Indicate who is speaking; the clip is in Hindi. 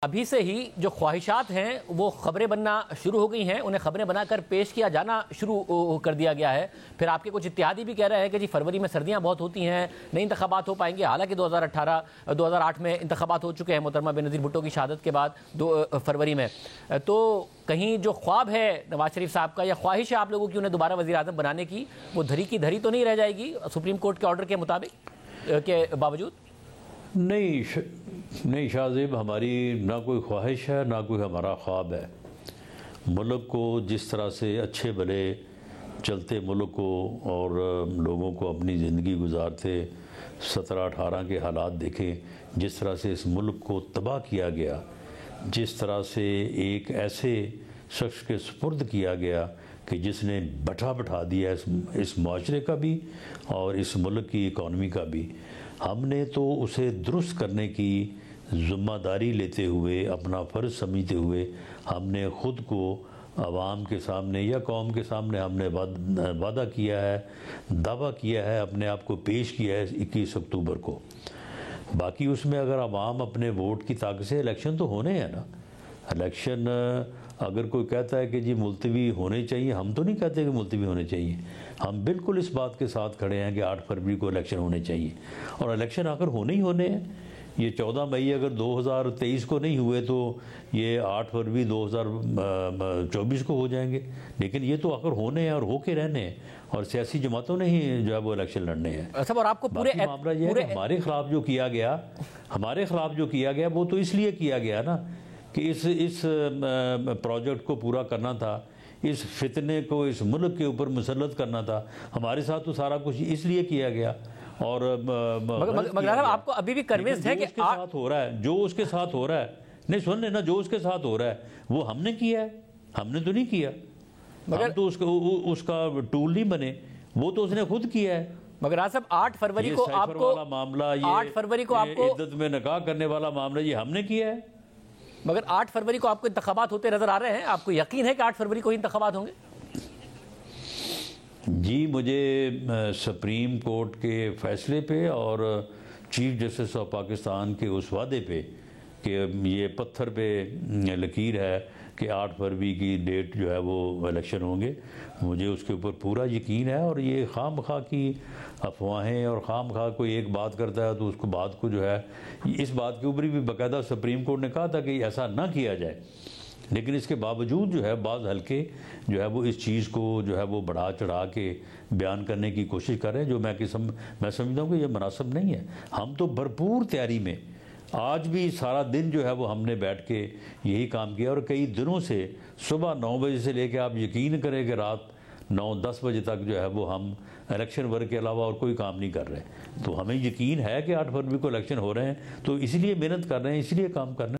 Speaker 1: अभी से ही जो ख्वाहिशात हैं वो खबरें बनना शुरू हो गई हैं, उन्हें खबरें बनाकर पेश किया जाना शुरू कर दिया गया है। फिर आपके कुछ इत्तेहादी भी कह रहे हैं कि जी फरवरी में सर्दियां बहुत होती हैं, नहीं इंतखाबात हो पाएंगे। हालांकि 2008 में इंतखाबात हो चुके हैं मुहतरमा बेनज़ीर भुट्टो की शहादत के बाद 2 फरवरी में। तो कहीं जो ख्वाब है नवाज शरीफ साहब का या ख्वाहिश है आप लोगों की उन्हें दोबारा वज़ीर आज़म बनाने की, वो धरी की धरी तो नहीं रह जाएगी सुप्रीम कोर्ट के ऑर्डर के मुताबिक के बावजूद?
Speaker 2: नहीं शाहज़ेब, हमारी ना कोई ख्वाहिश है ना कोई हमारा ख्वाब है। मुल्क को जिस तरह से अच्छे भले चलते मुल्क को और लोगों को अपनी ज़िंदगी गुजारते 17-18 के हालात देखें, जिस तरह से इस मुल्क को तबाह किया गया, जिस तरह से एक ऐसे शख्स के सुपुर्द किया गया कि जिसने बैठा दिया इस माशरे का भी और इस मुल्क की इकॉनमी का भी। हमने तो उसे दुरुस्त करने की ज़िम्मेदारी लेते हुए, अपना फ़र्ज़ समझते हुए, हमने ख़ुद को आवाम के सामने या कौम के सामने हमने वादा किया है, दावा किया है, अपने आप को पेश किया है 21 अक्टूबर को। बाकी उसमें अगर आवाम अपने वोट की ताकत से, इलेक्शन तो होने हैं ना। इलेक्शन अगर कोई कहता है कि जी मुलतवी होने चाहिए, हम तो नहीं कहते कि मुलतवी होने चाहिए। हम बिल्कुल इस बात के साथ खड़े हैं कि 8 फरवरी को इलेक्शन होने चाहिए और इलेक्शन आकर होने ही होने हैं। ये 14 मई अगर 2023 को नहीं हुए तो ये 8 फरवरी 2024 को हो जाएंगे, लेकिन ये तो आकर होने हैं और होके रहने हैं और सियासी जमातों ने ही जो है वो इलेक्शन लड़ने हैं।
Speaker 1: सब और आपको पूरे
Speaker 2: मामला ये है कि हमारे खिलाफ जो किया गया वो तो इसलिए किया गया ना कि इस प्रोजेक्ट को पूरा करना था, इस फितने को इस मुल्क के ऊपर मुसल्लत करना था। हमारे साथ तो सारा कुछ इसलिए किया गया। और
Speaker 1: मगर आपको अभी भी कन्विंस्ड है कि
Speaker 2: उसके साथ हो रहा है, जो उसके साथ हो रहा है, नहीं सुन लेना, जो उसके साथ हो रहा है वो हमने किया है, हमने तो नहीं किया। मगर हम तो उसका टूल नहीं बने, वो तो उसने खुद किया है।
Speaker 1: मगर आसफ 8 फरवरी को आपको
Speaker 2: मामला,
Speaker 1: 8 फरवरी को आपको
Speaker 2: इद्दत में निकाह करने वाला मामला ये हमने किया है।
Speaker 1: मगर 8 फरवरी को आपको इंतखाबात होते नजर आ रहे हैं, आपको यकीन है कि 8 फरवरी को ही इंतखाबात होंगे?
Speaker 2: जी, मुझे सुप्रीम कोर्ट के फैसले पे और चीफ जस्टिस ऑफ पाकिस्तान के उस वादे पे कि ये पत्थर पे लकीर है कि 8 फरवरी की डेट जो है वो इलेक्शन होंगे, मुझे उसके ऊपर पूरा यकीन है। और ये खामखा की अफवाहें और खामखा कोई एक बात करता है तो उसको बात को जो है, इस बात के ऊपर भी बाकायदा सुप्रीम कोर्ट ने कहा था कि ऐसा ना किया जाए, लेकिन इसके बावजूद जो है बाज़ हल्के जो है वो इस चीज़ को जो है वो बढ़ा चढ़ा के बयान करने की कोशिश कर रहे हैं, जो मैं समझता हूँ कि ये मुनासिब नहीं है। हम तो भरपूर तैयारी में, आज भी सारा दिन जो है वो हमने बैठ के यही काम किया और कई दिनों से सुबह 9 बजे से लेकर आप यकीन करें कि रात 9-10 बजे तक जो है वो हम इलेक्शन वर्क के अलावा और कोई काम नहीं कर रहे। तो हमें यकीन है कि 8 फरवरी को इलेक्शन हो रहे हैं, तो इसलिए मेहनत कर रहे हैं, इसलिए काम कर रहे हैं।